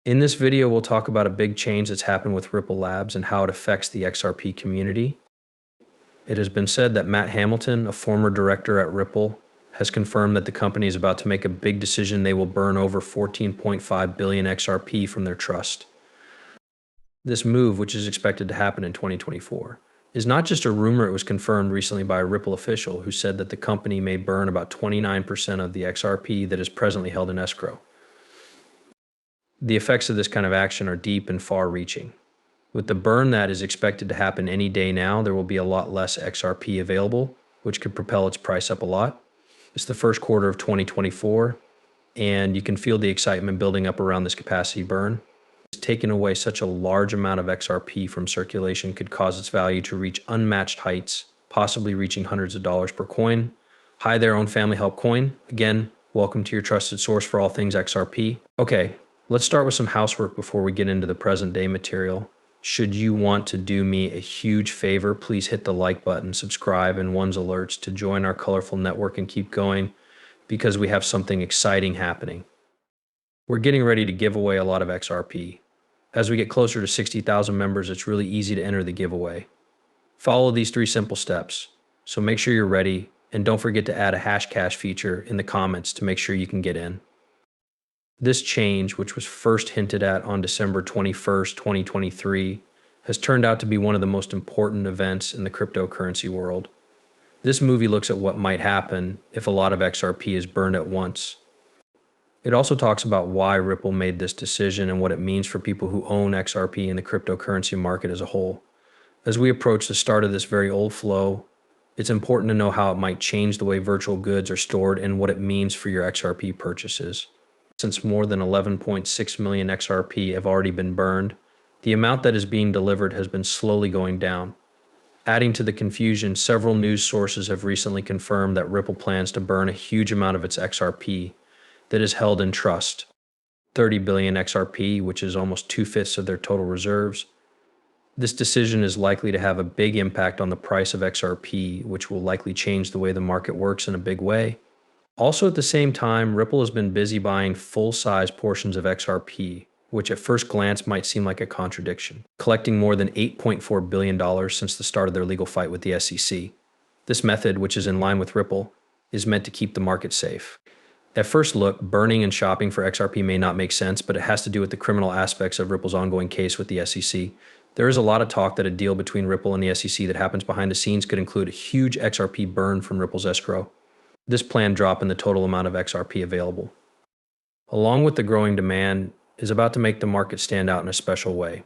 In this video, we'll talk about a big change that's happened with Ripple Labs and how it affects the XRP community. It has been said that Matt Hamilton, a former director at Ripple, has confirmed that the company is about to make a big decision. They will burn over 14.5 billion XRP from their trust. This move, which is expected to happen in 2024, is not just a rumor. It was confirmed recently by a Ripple official who said that the company may burn about 29% of the XRP that is presently held in escrow. The effects of this kind of action are deep and far-reaching. With the burn that is expected to happen any day now, there will be a lot less XRP available, which could propel its price up a lot. It's the first quarter of 2024, and you can feel the excitement building up around this capacity burn. Taking away such a large amount of XRP from circulation could cause its value to reach unmatched heights, possibly reaching hundreds of dollars per coin. Hi there, own family help coin. Again, welcome to your trusted source for all things XRP. Okay, let's start with some housework before we get into the present day material. Should you want to do me a huge favor, please hit the like button, subscribe, and one's alerts to join our colorful network and keep going, because we have something exciting happening. We're getting ready to give away a lot of XRP. As we get closer to 60,000 members, it's really easy to enter the giveaway. Follow these 3 simple steps, so make sure you're ready, and don't forget to add a hashcash feature in the comments to make sure you can get in. This change, which was first hinted at on December 21st, 2023, has turned out to be one of the most important events in the cryptocurrency world. This movie looks at what might happen if a lot of XRP is burned at once. It also talks about why Ripple made this decision and what it means for people who own XRP in the cryptocurrency market as a whole. As we approach the start of this very old flow, it's important to know how it might change the way virtual goods are stored and what it means for your XRP purchases. Since more than 11.6 million XRP have already been burned, the amount that is being delivered has been slowly going down. Adding to the confusion, several news sources have recently confirmed that Ripple plans to burn a huge amount of its XRP that is held in trust. 30 billion XRP, which is almost 2/5 of their total reserves. This decision is likely to have a big impact on the price of XRP, which will likely change the way the market works in a big way. Also, at the same time, Ripple has been busy buying full-size portions of XRP, which at first glance might seem like a contradiction, collecting more than $8.4 billion since the start of their legal fight with the SEC. This method, which is in line with Ripple, is meant to keep the market safe. At first look, burning and shopping for XRP may not make sense, but it has to do with the criminal aspects of Ripple's ongoing case with the SEC. There is a lot of talk that a deal between Ripple and the SEC that happens behind the scenes could include a huge XRP burn from Ripple's escrow. This planned drop in the total amount of XRP available, along with the growing demand, is about to make the market stand out in a special way.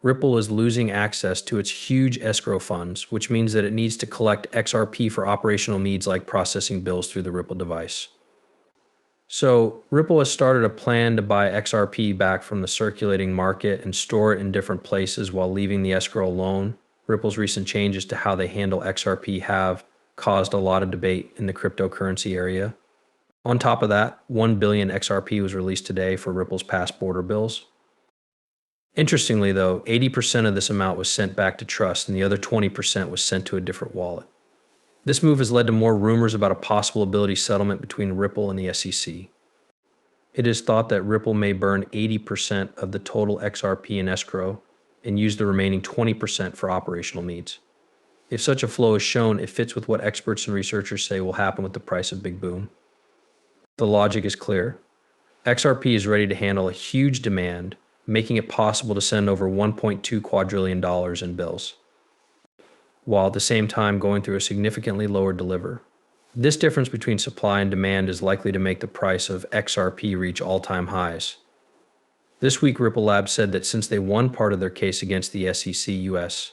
Ripple is losing access to its huge escrow funds, which means that it needs to collect XRP for operational needs like processing bills through the Ripple device. So Ripple has started a plan to buy XRP back from the circulating market and store it in different places while leaving the escrow alone. Ripple's recent changes to how they handle XRP have caused a lot of debate in the cryptocurrency area. On top of that, 1 billion XRP was released today for Ripple's past border bills. Interestingly though, 80% of this amount was sent back to trust and the other 20% was sent to a different wallet. This move has led to more rumors about a possible ability settlement between Ripple and the SEC. It is thought that Ripple may burn 80% of the total XRP in escrow and use the remaining 20% for operational needs. If such a flow is shown, it fits with what experts and researchers say will happen with the price of Big Boom. The logic is clear. XRP is ready to handle a huge demand, making it possible to send over $1.2 quadrillion in bills, while at the same time going through a significantly lower deliver. This difference between supply and demand is likely to make the price of XRP reach all-time highs. This week, Ripple Labs said that since they won part of their case against the SEC US,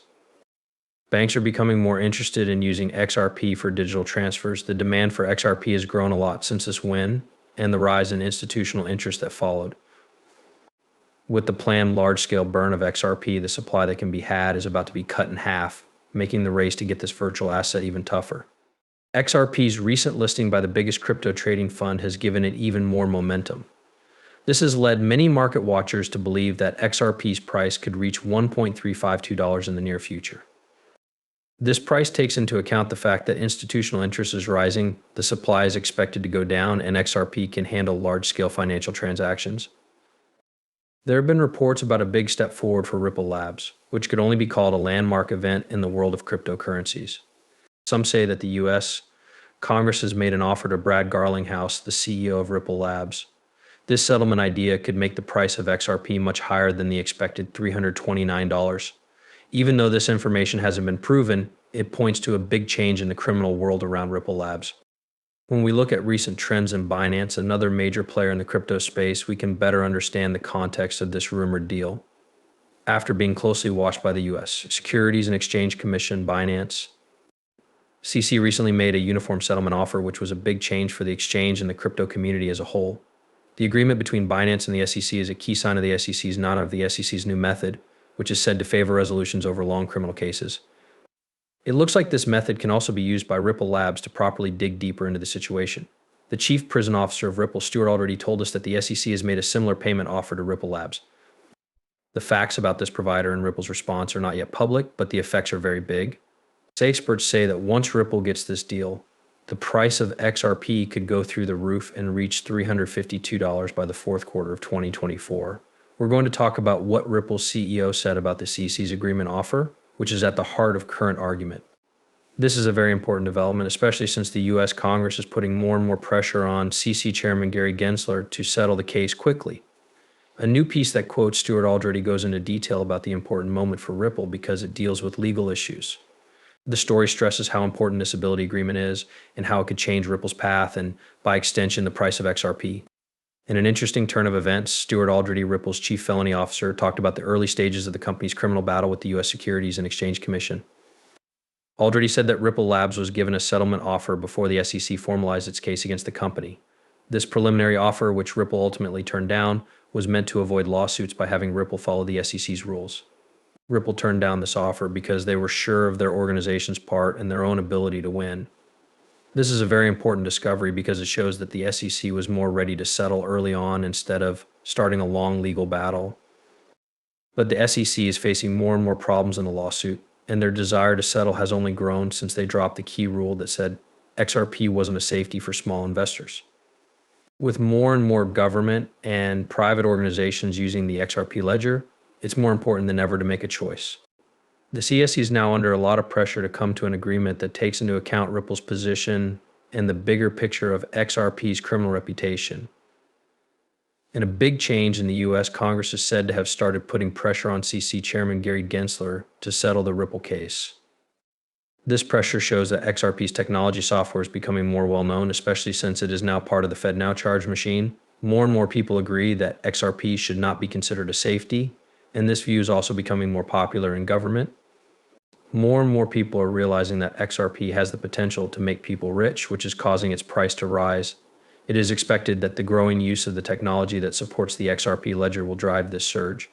banks are becoming more interested in using XRP for digital transfers. The demand for XRP has grown a lot since this win and the rise in institutional interest that followed. With the planned large-scale burn of XRP, the supply that can be had is about to be cut in half, making the race to get this virtual asset even tougher. XRP's recent listing by the biggest crypto trading fund has given it even more momentum. This has led many market watchers to believe that XRP's price could reach $1.352 in the near future. This price takes into account the fact that institutional interest is rising, the supply is expected to go down, and XRP can handle large-scale financial transactions. There have been reports about a big step forward for Ripple Labs, which could only be called a landmark event in the world of cryptocurrencies. Some say that the US Congress has made an offer to Brad Garlinghouse, the CEO of Ripple Labs. This settlement idea could make the price of XRP much higher than the expected $329. Even though this information hasn't been proven, it points to a big change in the criminal world around Ripple Labs. When we look at recent trends in Binance, another major player in the crypto space, we can better understand the context of this rumored deal. After being closely watched by the US Securities and Exchange Commission, Binance, CC recently made a uniform settlement offer, which was a big change for the exchange and the crypto community as a whole. The agreement between Binance and the SEC is a key sign of the SEC's, not of the SEC's new method, which is said to favor resolutions over long criminal cases. It looks like this method can also be used by Ripple Labs to properly dig deeper into the situation. The chief prison officer of Ripple, Stuart, already told us that the SEC has made a similar payment offer to Ripple Labs. The facts about this provider and Ripple's response are not yet public, but the effects are very big. Experts say that once Ripple gets this deal, the price of XRP could go through the roof and reach $352 by the fourth quarter of 2024. We're going to talk about what Ripple's CEO said about the CC's agreement offer, which is at the heart of current argument. This is a very important development, especially since the US Congress is putting more and more pressure on CC Chairman Gary Gensler to settle the case quickly. A new piece that quotes Stuart already goes into detail about the important moment for Ripple because it deals with legal issues. The story stresses how important this ability agreement is and how it could change Ripple's path and, by extension, the price of XRP. In an interesting turn of events, Stuart Alderdy, Ripple's chief felony officer, talked about the early stages of the company's criminal battle with the U.S. Securities and Exchange Commission. Alderdy said that Ripple Labs was given a settlement offer before the SEC formalized its case against the company. This preliminary offer, which Ripple ultimately turned down, was meant to avoid lawsuits by having Ripple follow the SEC's rules. Ripple turned down this offer because they were sure of their organization's part and their own ability to win. This is a very important discovery because it shows that the SEC was more ready to settle early on instead of starting a long legal battle. But the SEC is facing more and more problems in the lawsuit, and their desire to settle has only grown since they dropped the key rule that said XRP wasn't a safety for small investors. With more and more government and private organizations using the XRP ledger, it's more important than ever to make a choice. The CSE is now under a lot of pressure to come to an agreement that takes into account Ripple's position and the bigger picture of XRP's criminal reputation. And a big change in the US Congress is said to have started putting pressure on CC Chairman Gary Gensler to settle the Ripple case. This pressure shows that XRP's technology software is becoming more well known, especially since it is now part of the FedNow charge machine. More and more people agree that XRP should not be considered a safety, and this view is also becoming more popular in government. More and more people are realizing that XRP has the potential to make people rich, which is causing its price to rise. It is expected that the growing use of the technology that supports the XRP ledger will drive this surge.